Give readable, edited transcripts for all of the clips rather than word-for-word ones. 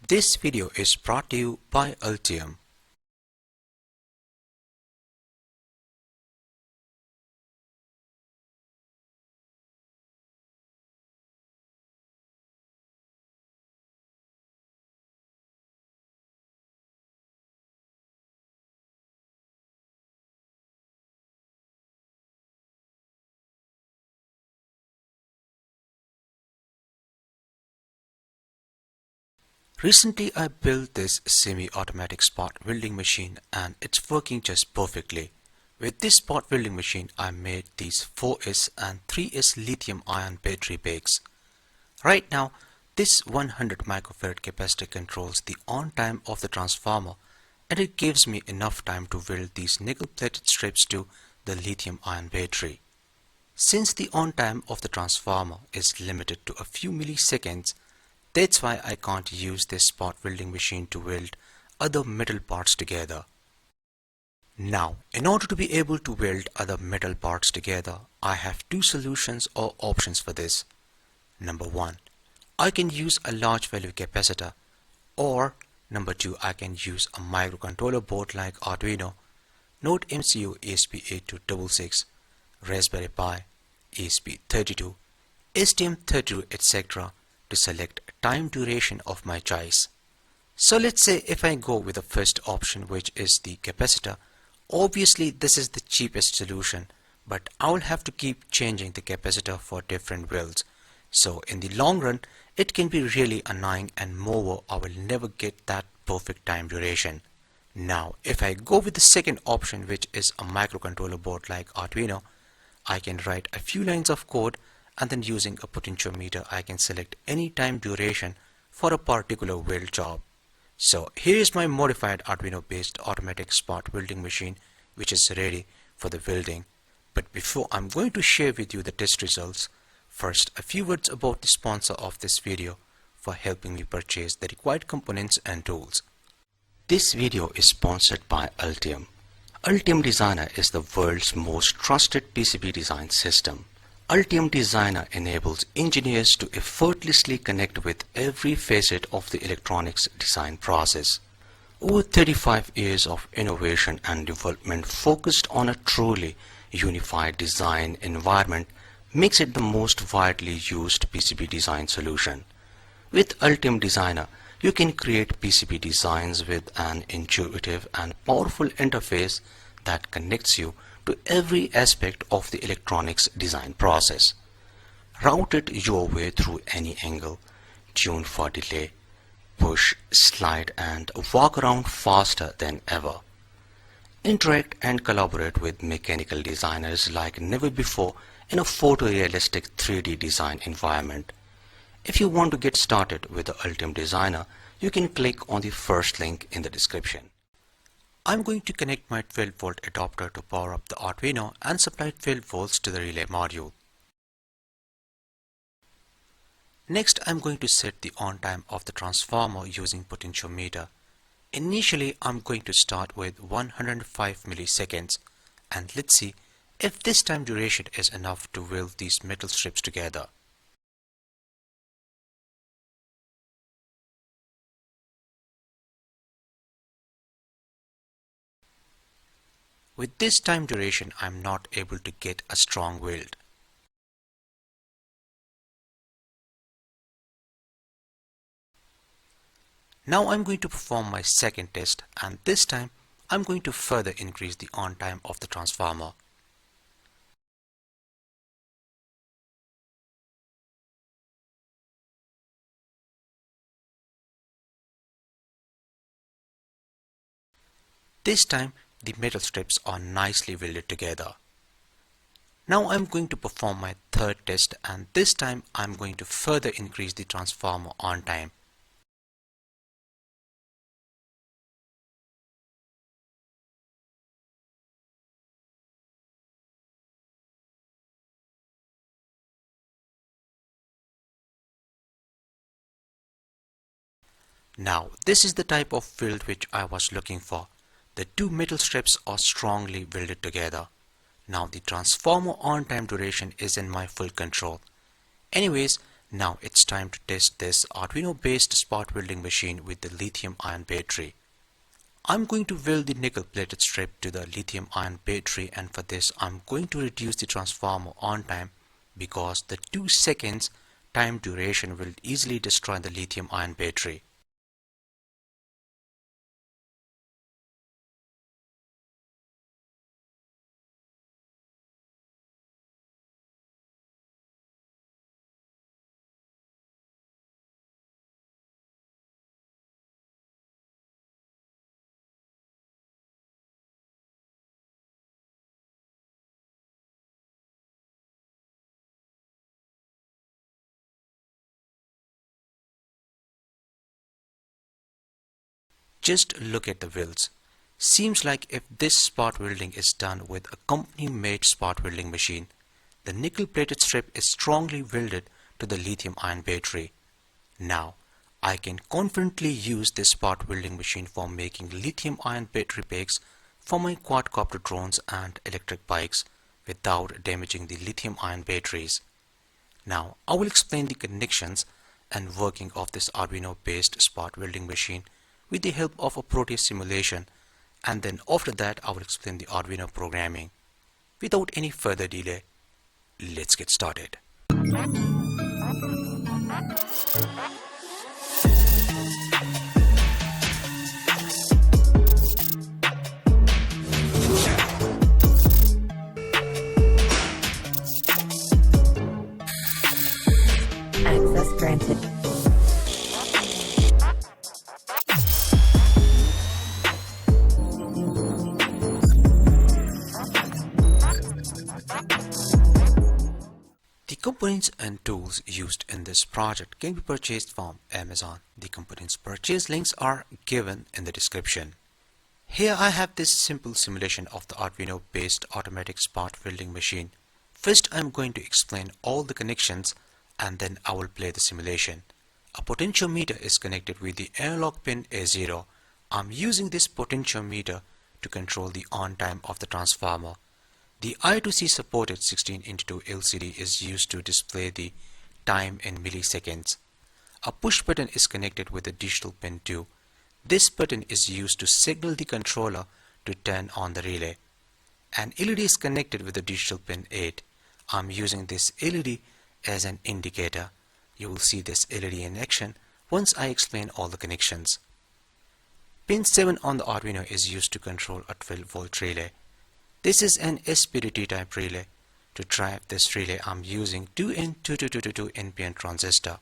This video is brought to you by Altium. Recently I built this semi-automatic spot welding machine and it's working just perfectly. With this spot welding machine I made these 4S and 3S lithium ion battery bakes. Right now this 100 microfarad capacitor controls the on time of the transformer and it gives me enough time to weld these nickel plated strips to the lithium ion battery. Since the on time of the transformer is limited to a few milliseconds, that's why I can't use this spot welding machine to weld other metal parts together. Now, in order to be able to weld other metal parts together, I have two solutions or options for this. Number one, I can use a large value capacitor, or number two, I can use a microcontroller board like Arduino, Node MCU ESP8266, Raspberry Pi, ESP32, STM32, etc. to select time duration of my choice. So let's say if I go with the first option, which is the capacitor, obviously this is the cheapest solution, but I will have to keep changing the capacitor for different welds. So in the long run it can be really annoying, and moreover I will never get that perfect time duration. Now if I go with the second option, which is a microcontroller board like Arduino, I can write a few lines of code and then using a potentiometer I can select any time duration for a particular weld job. So here is my modified Arduino based automatic spot welding machine, which is ready for the welding. But before I'm going to share with you the test results, first a few words about the sponsor of this video for helping me purchase the required components and tools. This video is sponsored by Altium. Altium Designer is the world's most trusted PCB design system. Altium Designer enables engineers to effortlessly connect with every facet of the electronics design process. Over 35 years of innovation and development focused on a truly unified design environment makes it the most widely used PCB design solution. With Altium Designer, you can create PCB designs with an intuitive and powerful interface that connects you to every aspect of the electronics design process. Route it your way through any angle, tune for delay, push, slide and walk around faster than ever. Interact and collaborate with mechanical designers like never before in a photorealistic 3D design environment. If you want to get started with the Altium Designer, you can click on the first link in the description. I'm going to connect my 12 volt adapter to power up the Arduino and supply 12 volts to the relay module. Next, I'm going to set the on time of the transformer using potentiometer. Initially, I'm going to start with 105 milliseconds, and let's see if this time duration is enough to weld these metal strips together. With this time duration, I'm not able to get a strong weld. Now I'm going to perform my second test, and this time I'm going to further increase the on time of the transformer. This time the metal strips are nicely welded together. Now I'm going to perform my third test, and this time I'm going to further increase the transformer on time. Now this is the type of weld which I was looking for. The two metal strips are strongly welded together. Now the transformer on time duration is in my full control. Anyways, Now it's time to test this Arduino based spot welding machine with the lithium ion battery. I'm going to weld the nickel plated strip to the lithium ion battery, and for this I'm going to reduce the transformer on time because the 2 seconds time duration will easily destroy the lithium ion battery. Just look at the welds. Seems like if this spot welding is done with a company-made spot welding machine, the nickel-plated strip is strongly welded to the lithium-ion battery. Now, I can confidently use this spot welding machine for making lithium-ion battery packs for my quadcopter drones and electric bikes without damaging the lithium-ion batteries. Now, I will explain the connections and working of this Arduino-based spot welding machine with the help of a Proteus simulation, and then after that I will explain the Arduino programming. Without any further delay, let's get started. Access granted. The components and tools used in this project can be purchased from Amazon. The components purchase links are given in the description. Here I have this simple simulation of the Arduino based automatic spot welding machine. First I am going to explain all the connections and then I will play the simulation. A potentiometer is connected with the analog pin A0. I am using this potentiometer to control the on time of the transformer. The I2C supported 16:2 LCD is used to display the time in milliseconds. A push button is connected with the digital pin 2. This button is used to signal the controller to turn on the relay. An LED is connected with the digital pin 8. I'm using this LED as an indicator. You will see this LED in action once I explain all the connections. Pin 7 on the Arduino is used to control a 12-volt relay. This is an SPDT type relay. To drive this relay I'm using 2N2222 NPN transistor.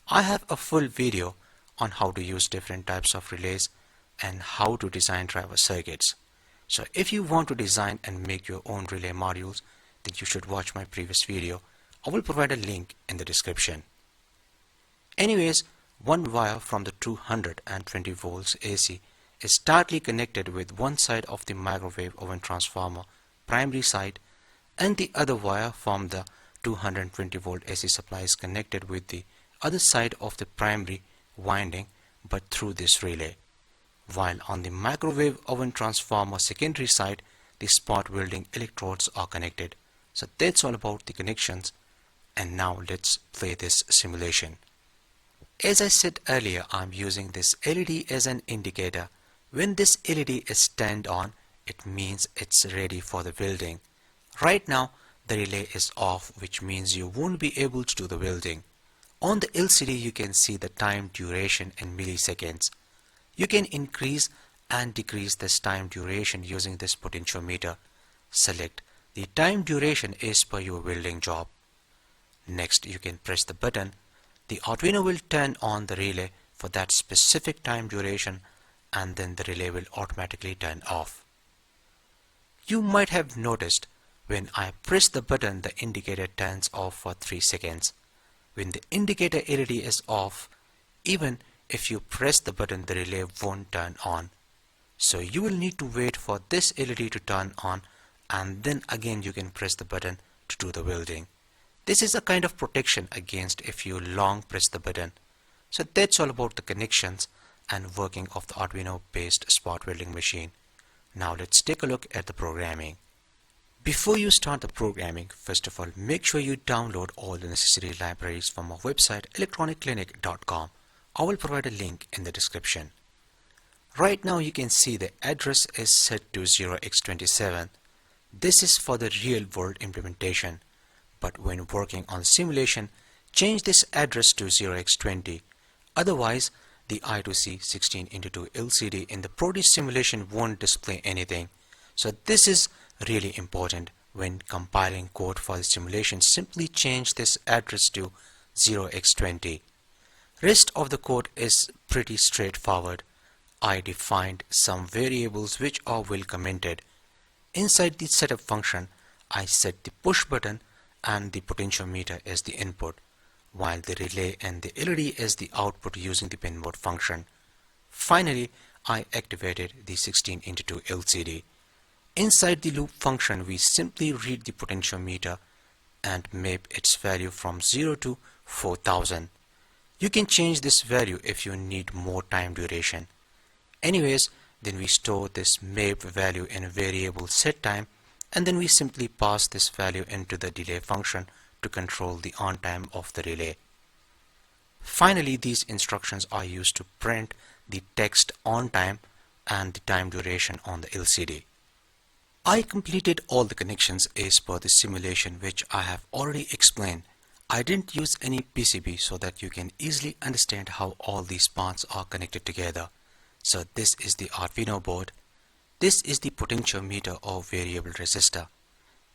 I have a full video on how to use different types of relays and how to design driver circuits. So if you want to design and make your own relay modules, then you should watch my previous video. I will provide a link in the description. Anyways, one wire from the 220 volts AC is tightly connected with one side of the microwave oven transformer primary side, and the other wire from the 220 volt AC supply is connected with the other side of the primary winding but through this relay. While on the microwave oven transformer secondary side, the spot welding electrodes are connected. So that's all about the connections, and now let's play this simulation. As I said earlier, I'm using this LED as an indicator. When this LED is turned on, it means it's ready for the welding. Right now the relay is off, which means you won't be able to do the welding. On the LCD you can see the time duration in milliseconds. You can increase and decrease this time duration using this potentiometer. Select the time duration as per your welding job. Next you can press the button. The Arduino will turn on the relay for that specific time duration, and then the relay will automatically turn off. You might have noticed when I press the button the indicator turns off for 3 seconds. When the indicator LED is off, even if you press the button the relay won't turn on. So you will need to wait for this LED to turn on, and then again you can press the button to do the welding. This is a kind of protection against if you long press the button. So that's all about the connections and working of the Arduino based spot welding machine. Now let's take a look at the programming. Before you start the programming, first of all, make sure you download all the necessary libraries from our website electronicclinic.com. I will provide a link in the description. Right now you can see the address is set to 0x27. This is for the real world implementation, but when working on simulation, change this address to 0x20. Otherwise, the I2C 16x2 LCD in the Proteus simulation won't display anything. So this is really important. When compiling code for the simulation, simply change this address to 0x20. Rest of the code is pretty straightforward. I defined some variables which are well commented. Inside the setup function, I set the push button and the potentiometer as the input, while the relay and the LED as the output using the pin mode function. Finally, I activated the 16x2 LCD. Inside the loop function, we simply read the potentiometer and map its value from 0 to 4000. You can change this value if you need more time duration. Anyways, then we store this mapped value in a variable setTime, and then we simply pass this value into the delay function to control the on time of the relay. Finally, these instructions are used to print the text on time and the time duration on the LCD. I completed all the connections as per the simulation which I have already explained. I didn't use any PCB so that you can easily understand how all these parts are connected together. So this is the Arduino board. This is the potentiometer or variable resistor.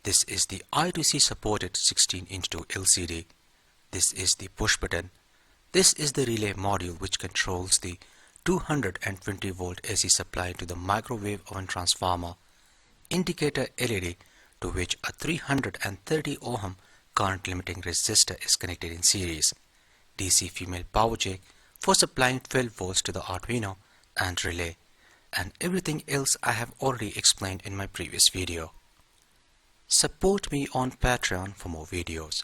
This is the I2C supported 16x2 LCD. This is the push button. This is the relay module which controls the 220 volt AC supply to the microwave oven transformer. Indicator LED to which a 330 ohm current limiting resistor is connected in series. DC female power jack for supplying 12 volts to the Arduino and relay, and everything else I have already explained in my previous video. Support me on Patreon for more videos.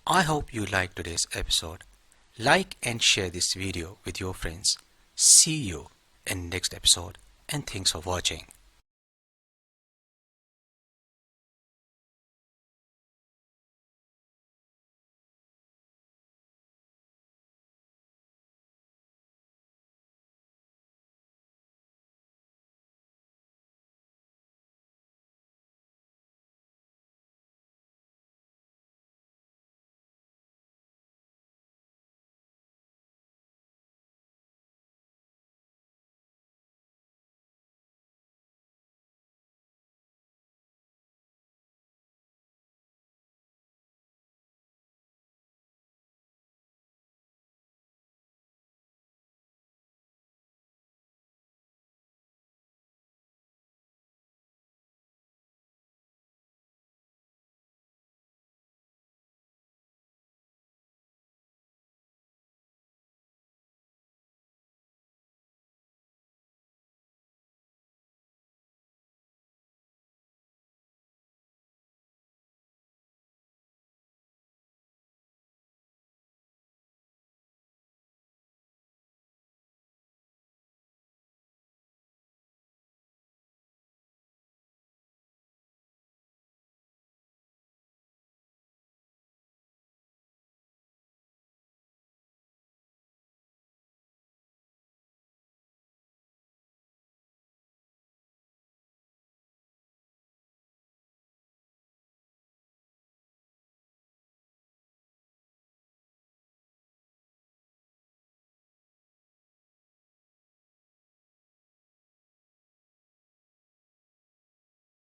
I hope you liked today's episode. Like and share this video with your friends. See you in next episode, and thanks for watching.